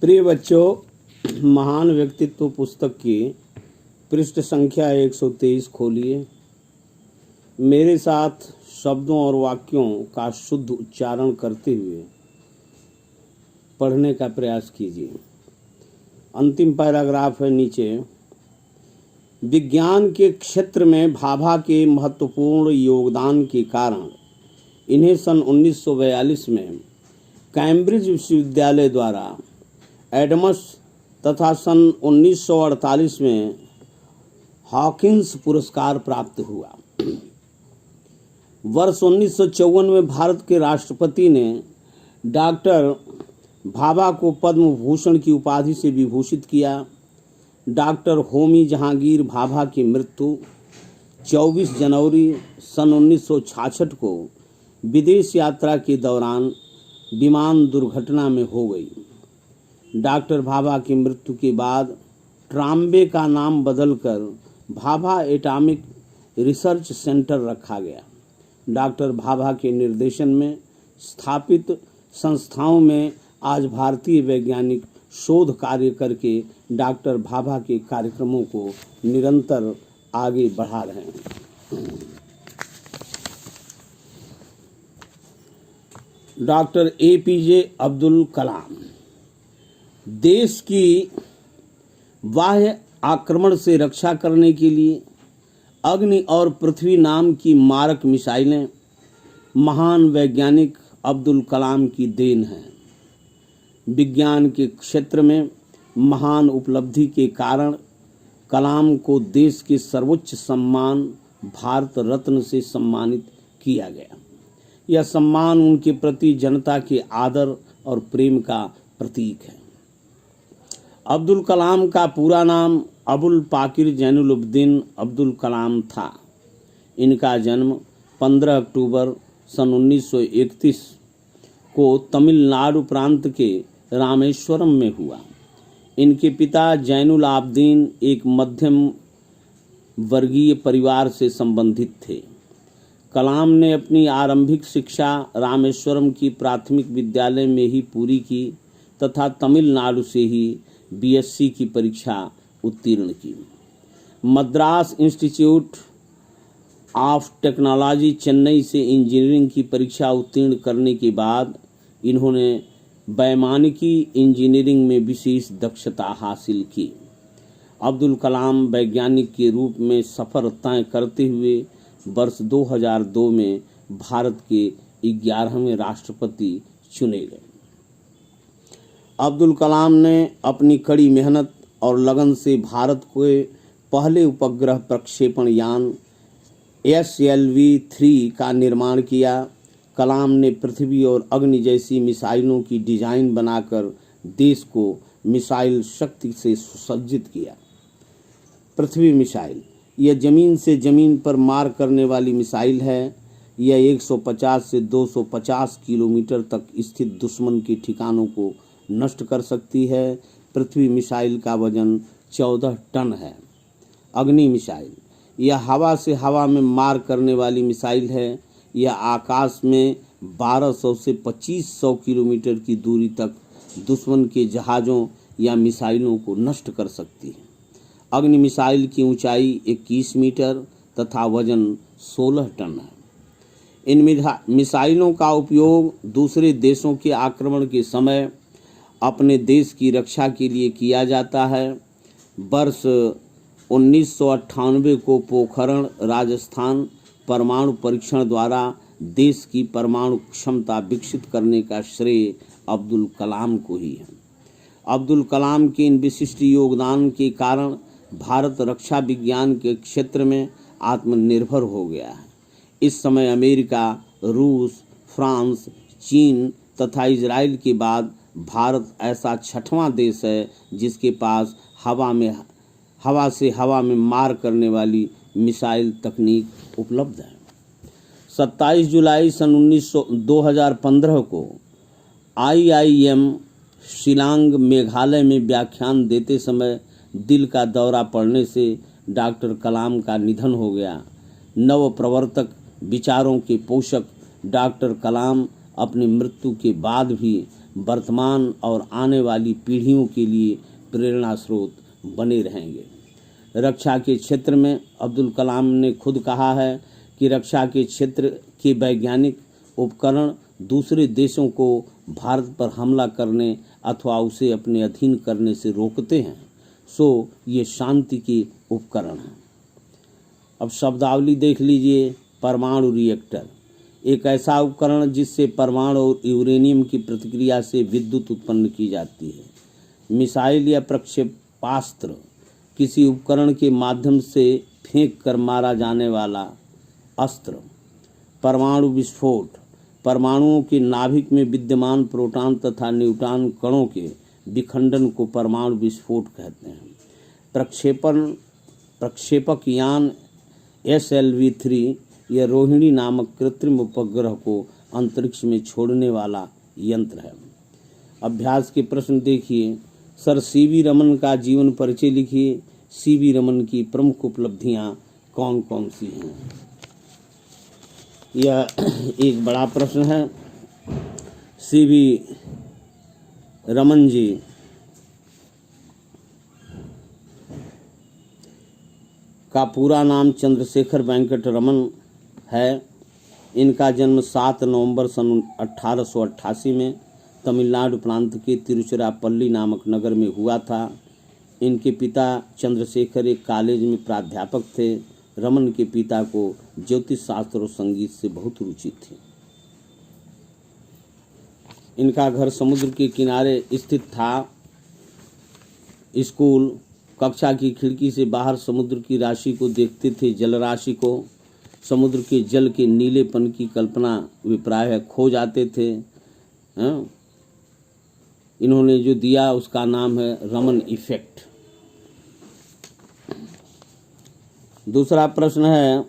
प्रिय बच्चों, महान व्यक्तित्व पुस्तक की पृष्ठ संख्या 123 खोलिए। मेरे साथ शब्दों और वाक्यों का शुद्ध उच्चारण करते हुए पढ़ने का प्रयास कीजिए। अंतिम पैराग्राफ है नीचे। विज्ञान के क्षेत्र में भाभा के महत्वपूर्ण योगदान के कारण इन्हें सन 1942 में कैम्ब्रिज विश्वविद्यालय द्वारा एडम्स तथा सन 1948 में हॉकिंस पुरस्कार प्राप्त हुआ। वर्ष 1954 में भारत के राष्ट्रपति ने डॉक्टर भाभा को पद्म भूषण की उपाधि से विभूषित किया। डॉक्टर होमी जहांगीर भाभा की मृत्यु 24 जनवरी सन 1966 को विदेश यात्रा के दौरान विमान दुर्घटना में हो गई। डॉक्टर भाभा की मृत्यु के बाद ट्राम्बे का नाम बदलकर भाभा एटॉमिक रिसर्च सेंटर रखा गया। डॉक्टर भाभा के निर्देशन में स्थापित संस्थाओं में आज भारतीय वैज्ञानिक शोध कार्य करके डॉक्टर भाभा के कार्यक्रमों को निरंतर आगे बढ़ा रहे हैं। डॉक्टर APJ अब्दुल कलाम देश की बाह्य आक्रमण से रक्षा करने के लिए अग्नि और पृथ्वी नाम की मारक मिसाइलें महान वैज्ञानिक अब्दुल कलाम की देन है। विज्ञान के क्षेत्र में महान उपलब्धि के कारण कलाम को देश के सर्वोच्च सम्मान भारत रत्न से सम्मानित किया गया। यह सम्मान उनके प्रति जनता के आदर और प्रेम का प्रतीक है। अब्दुल कलाम का पूरा नाम अबुल पाकिर जैनुलब्दीन अब्दुल कलाम था। इनका जन्म 15 अक्टूबर सन 1931 को तमिलनाडु प्रांत के रामेश्वरम में हुआ। इनके पिता जैनुल आबदीन एक मध्यम वर्गीय परिवार से संबंधित थे। कलाम ने अपनी आरंभिक शिक्षा रामेश्वरम की प्राथमिक विद्यालय में ही पूरी की तथा तमिलनाडु से ही BSc की परीक्षा उत्तीर्ण की। Madras institute of technology Chennai से इंजीनियरिंग की परीक्षा उत्तीर्ण करने के बाद इन्होंने वैमानिकी इंजीनियरिंग में विशेष दक्षता हासिल की। अब्दुल कलाम वैज्ञानिक के रूप में सफर तय करते हुए वर्ष 2002 में भारत के 11वें राष्ट्रपति चुने गए। अब्दुल कलाम ने अपनी कड़ी मेहनत और लगन से भारत के पहले उपग्रह प्रक्षेपण यान SLV-3 का निर्माण किया। कलाम ने पृथ्वी और अग्नि जैसी मिसाइलों की डिजाइन बनाकर देश को मिसाइल शक्ति से सुसज्जित किया। पृथ्वी मिसाइल यह जमीन से जमीन पर मार करने वाली मिसाइल है। यह 150 से 250 किलोमीटर तक स्थित दुश्मन के ठिकानों को नष्ट कर सकती है। पृथ्वी मिसाइल का वजन 14 टन है। अग्नि मिसाइल यह हवा से हवा में मार करने वाली मिसाइल है। यह आकाश में 1200 से 2500 किलोमीटर की दूरी तक दुश्मन के जहाज़ों या मिसाइलों को नष्ट कर सकती है। अग्नि मिसाइल की ऊंचाई 21 मीटर तथा वजन 16 टन है। इन मिसाइलों का उपयोग दूसरे देशों के आक्रमण के समय अपने देश की रक्षा के लिए किया जाता है। वर्ष 1998 को पोखरण राजस्थान परमाणु परीक्षण द्वारा देश की परमाणु क्षमता विकसित करने का श्रेय अब्दुल कलाम को ही है। अब्दुल कलाम के इन विशिष्ट योगदान के कारण भारत रक्षा विज्ञान के क्षेत्र में आत्मनिर्भर हो गया है। इस समय अमेरिका, रूस, फ्रांस, चीन तथा इजराइल के बाद भारत ऐसा 6वां देश है जिसके पास हवा से हवा में मार करने वाली मिसाइल तकनीक उपलब्ध है। 27 जुलाई सन 2015 को IIM शिलांग मेघालय में व्याख्यान देते समय दिल का दौरा पड़ने से डॉक्टर कलाम का निधन हो गया। नव प्रवर्तक विचारों के पोषक डॉक्टर कलाम अपनी मृत्यु के बाद भी वर्तमान और आने वाली पीढ़ियों के लिए प्रेरणा स्रोत बने रहेंगे। रक्षा के क्षेत्र में अब्दुल कलाम ने खुद कहा है कि रक्षा के क्षेत्र के वैज्ञानिक उपकरण दूसरे देशों को भारत पर हमला करने अथवा उसे अपने अधीन करने से रोकते हैं, सो ये शांति के उपकरण हैं। अब शब्दावली देख लीजिए। परमाणु रिएक्टर एक ऐसा उपकरण जिससे परमाणु और यूरेनियम की प्रतिक्रिया से विद्युत उत्पन्न की जाती है। मिसाइल या प्रक्षेपास्त्र किसी उपकरण के माध्यम से फेंक कर मारा जाने वाला अस्त्र। परमाणु विस्फोट परमाणुओं के नाभिक में विद्यमान प्रोटॉन तथा न्यूट्रॉन कणों के विखंडन को परमाणु विस्फोट कहते हैं। प्रक्षेपक यान SLV-3 यह रोहिणी नामक कृत्रिम उपग्रह को अंतरिक्ष में छोड़ने वाला यंत्र है। अभ्यास के प्रश्न देखिए। सर CV रमन का जीवन परिचय लिखिए। CV रमन की प्रमुख उपलब्धियां कौन कौन सी हैं? यह एक बड़ा प्रश्न है। CV रमन जी का पूरा नाम चंद्रशेखर वेंकट रमन है। इनका जन्म 7 नवंबर सन 1888 में तमिलनाडु प्रांत के तिरुचिरापल्ली नामक नगर में हुआ था। इनके पिता चंद्रशेखर एक कॉलेज में प्राध्यापक थे। रमन के पिता को ज्योतिष शास्त्र और संगीत से बहुत रुचि थी। इनका घर समुद्र के किनारे स्थित था। स्कूल कक्षा की खिड़की से बाहर समुद्र की राशि को देखते थे, जलराशि को। समुद्र के जल के नीलेपन की कल्पना वे प्रायः खो जाते थे। इन्होंने जो दिया उसका नाम है रमन इफेक्ट। दूसरा प्रश्न है,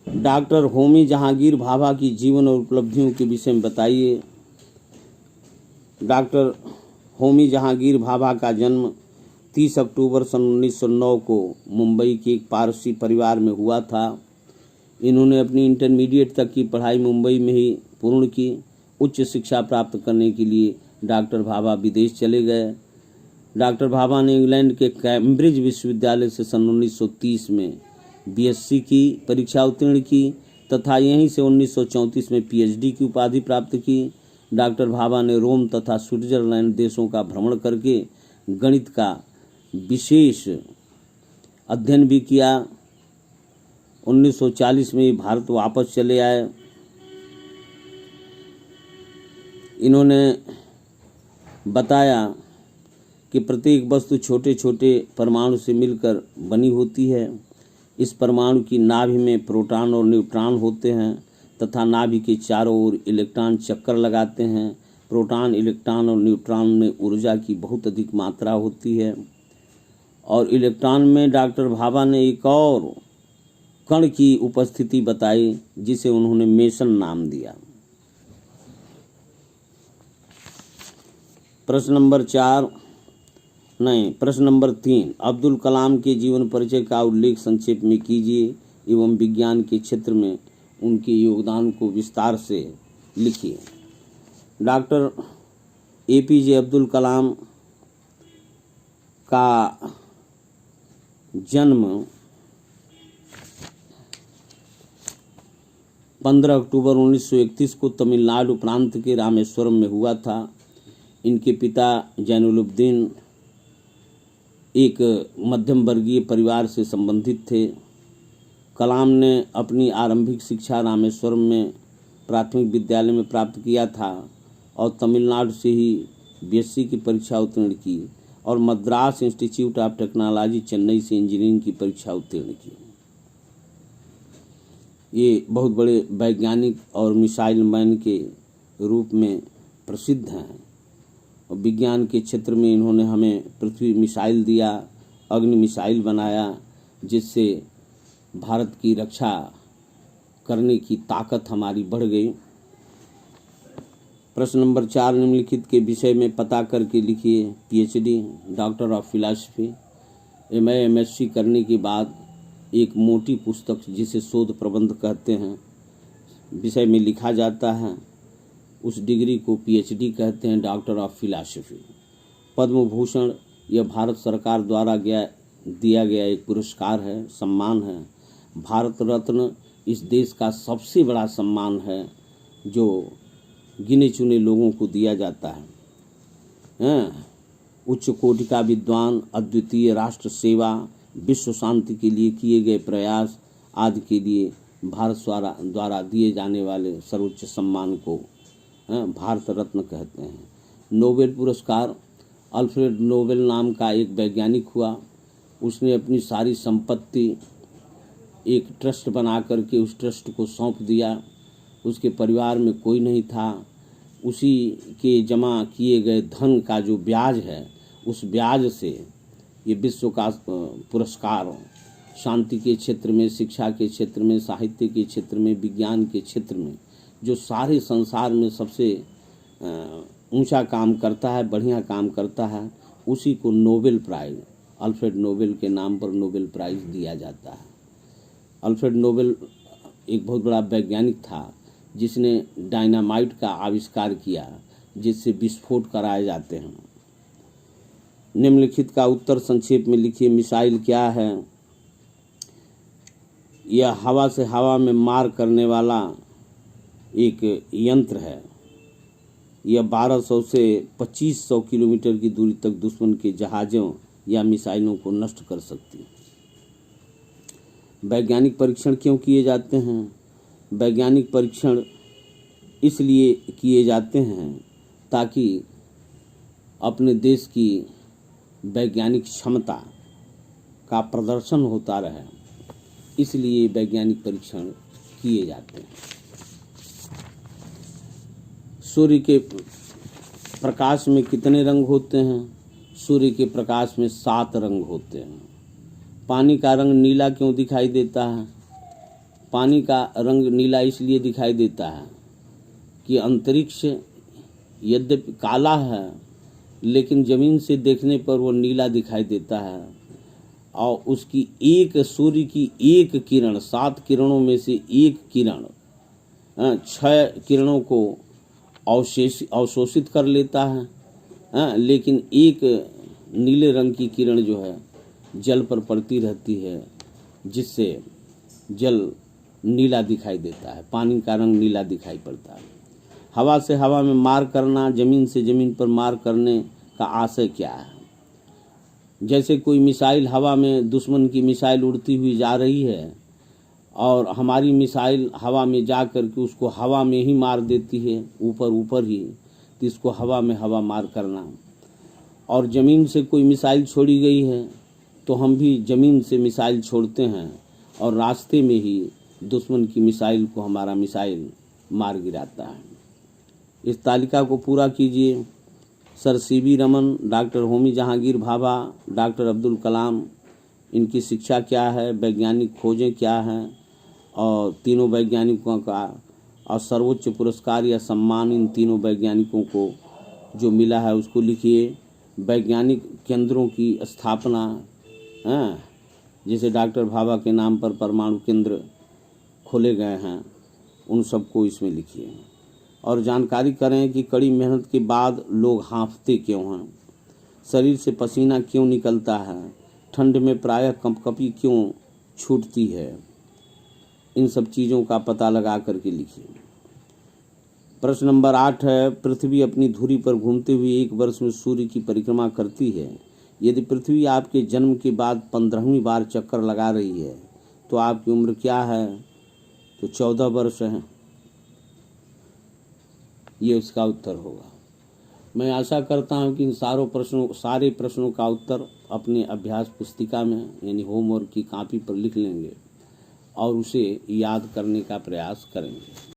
डॉक्टर होमी जहांगीर भाभा की जीवन और उपलब्धियों के विषय में बताइए। डॉक्टर होमी जहांगीर भाभा का जन्म 30 अक्टूबर सन 1909 को मुंबई के एक पारसी परिवार में हुआ था। इन्होंने अपनी इंटरमीडिएट तक की पढ़ाई मुंबई में ही पूर्ण की। उच्च शिक्षा प्राप्त करने के लिए डॉक्टर भाभा विदेश चले गए। डॉक्टर भाभा ने इंग्लैंड के कैम्ब्रिज विश्वविद्यालय से सन 1930 में BSc की परीक्षा उत्तीर्ण की तथा यहीं से 1934 में PhD की उपाधि प्राप्त की। डॉक्टर भाभा ने रोम तथा स्विट्जरलैंड देशों का भ्रमण करके गणित का विशेष अध्ययन भी किया। 1940 में भारत वापस चले आए। इन्होंने बताया कि प्रत्येक वस्तु छोटे छोटे परमाणु से मिलकर बनी होती है। इस परमाणु की नाभि में प्रोटॉन और न्यूट्रॉन होते हैं तथा नाभि के चारों ओर इलेक्ट्रॉन चक्कर लगाते हैं। प्रोटॉन, इलेक्ट्रॉन और न्यूट्रॉन में ऊर्जा की बहुत अधिक मात्रा होती है। और इलेक्ट्रॉन में डॉक्टर भाभा ने एक और कण की उपस्थिति बताई जिसे उन्होंने मेसन नाम दिया। प्रश्न नंबर 3, अब्दुल कलाम के जीवन परिचय का उल्लेख संक्षेप में कीजिए एवं विज्ञान के क्षेत्र में उनके योगदान को विस्तार से लिखिए। डॉक्टर APJ अब्दुल कलाम का जन्म 15 अक्टूबर 1931 को तमिलनाडु प्रांत के रामेश्वरम में हुआ था। इनके पिता जैनुलब्दीन एक मध्यम वर्गीय परिवार से संबंधित थे। कलाम ने अपनी आरंभिक शिक्षा रामेश्वरम में प्राथमिक विद्यालय में प्राप्त किया था और तमिलनाडु से ही BSc की परीक्षा उत्तीर्ण की और Madras institute of technology Chennai से इंजीनियरिंग की परीक्षा उत्तीर्ण की। ये बहुत बड़े वैज्ञानिक और मिसाइल मैन के रूप में प्रसिद्ध हैं और विज्ञान के क्षेत्र में इन्होंने हमें पृथ्वी मिसाइल दिया, अग्नि मिसाइल बनाया, जिससे भारत की रक्षा करने की ताकत हमारी बढ़ गई। प्रश्न नंबर 4, निम्नलिखित के विषय में पता करके लिखिए। PhD, doctor of philosophy, MA MSc करने के बाद एक मोटी पुस्तक जिसे शोध प्रबंध कहते हैं विषय में लिखा जाता है, उस डिग्री को PhD कहते हैं, doctor of philosophy. Padma Bhushan यह भारत सरकार द्वारा दिया गया एक पुरस्कार है, सम्मान है। भारत रत्न इस देश का सबसे बड़ा सम्मान है जो गिने चुने लोगों को दिया जाता है। उच्च कोटि का विद्वान, अद्वितीय राष्ट्र सेवा, विश्व शांति के लिए किए गए प्रयास आदि के लिए भारत द्वारा दिए जाने वाले सर्वोच्च सम्मान को भारत रत्न कहते हैं। नोबेल पुरस्कार, अल्फ्रेड नोबेल नाम का एक वैज्ञानिक हुआ। उसने अपनी सारी संपत्ति एक ट्रस्ट बना करके उस ट्रस्ट को सौंप दिया। उसके परिवार में कोई नहीं था। उसी के जमा किए गए धन का जो ब्याज है, उस ब्याज से ये विश्व का पुरस्कार शांति के क्षेत्र में, शिक्षा के क्षेत्र में, साहित्य के क्षेत्र में, विज्ञान के क्षेत्र में जो सारे संसार में सबसे ऊंचा काम करता है, बढ़िया काम करता है, उसी को नोबेल प्राइज़, अल्फ्रेड नोबेल के नाम पर नोबेल प्राइज़ दिया जाता है। अल्फ्रेड नोबेल एक बहुत बड़ा वैज्ञानिक था जिसने डायनामाइट का आविष्कार किया, जिससे विस्फोट कराए जाते हैं। निम्नलिखित का उत्तर संक्षेप में लिखिए। मिसाइल क्या है? यह हवा से हवा में मार करने वाला एक यंत्र है। यह 1200 से 2500 किलोमीटर की दूरी तक दुश्मन के जहाज़ों या मिसाइलों को नष्ट कर सकती है। वैज्ञानिक परीक्षण क्यों किए जाते हैं? वैज्ञानिक परीक्षण इसलिए किए जाते हैं ताकि अपने देश की वैज्ञानिक क्षमता का प्रदर्शन होता रहे, इसलिए वैज्ञानिक परीक्षण किए जाते हैं। सूर्य के प्रकाश में कितने रंग होते हैं? सूर्य के प्रकाश में 7 रंग होते हैं। पानी का रंग नीला क्यों दिखाई देता है? पानी का रंग नीला इसलिए दिखाई देता है कि अंतरिक्ष यद्यपि काला है, लेकिन ज़मीन से देखने पर वो नीला दिखाई देता है। और उसकी सूर्य की एक किरण 7 किरणों में से एक किरण 6 किरणों को अवशोषित कर लेता है, लेकिन एक नीले रंग की किरण जो है जल पर पड़ती रहती है, जिससे जल नीला दिखाई देता है। पानी का रंग नीला दिखाई पड़ता है। हवा से हवा में मार करना, ज़मीन से ज़मीन पर मार करने का आशय क्या है? जैसे कोई मिसाइल हवा में, दुश्मन की मिसाइल उड़ती हुई जा रही है और हमारी मिसाइल हवा में जा कर के उसको हवा में ही मार देती है, ऊपर ही, तो इसको हवा में हवा मार करना। और ज़मीन से कोई मिसाइल छोड़ी गई है तो हम भी ज़मीन से मिसाइल छोड़ते हैं और रास्ते में ही दुश्मन की मिसाइल को हमारा मिसाइल मार गिराता है। इस तालिका को पूरा कीजिए। Sir CV Raman, doctor Homi Jahangir Bhabha, doctor Abdul Kalam, इनकी शिक्षा क्या है, वैज्ञानिक खोजें क्या हैं, और तीनों वैज्ञानिकों का और सर्वोच्च पुरस्कार या सम्मान इन तीनों वैज्ञानिकों को जो मिला है उसको लिखिए। वैज्ञानिक केंद्रों की स्थापना, जैसे डॉक्टर भाभा के नाम पर परमाणु केंद्र खोले गए हैं, उन सबको इसमें लिखिए। और जानकारी करें कि कड़ी मेहनत के बाद लोग हाँफते क्यों हैं, शरीर से पसीना क्यों निकलता है, ठंड में प्रायः कंपकपी क्यों छूटती है, इन सब चीज़ों का पता लगा करके लिखिए। प्रश्न नंबर 8 है, पृथ्वी अपनी धुरी पर घूमते हुए 1 वर्ष में सूर्य की परिक्रमा करती है। यदि पृथ्वी आपके जन्म के बाद 15वीं बार चक्कर लगा रही है तो आपकी उम्र क्या है? तो 14 वर्ष है। ये उसका उत्तर होगा। मैं आशा करता हूं कि इन सारे प्रश्नों का उत्तर अपने अभ्यास पुस्तिका में यानी होमवर्क की कॉपी पर लिख लेंगे और उसे याद करने का प्रयास करेंगे।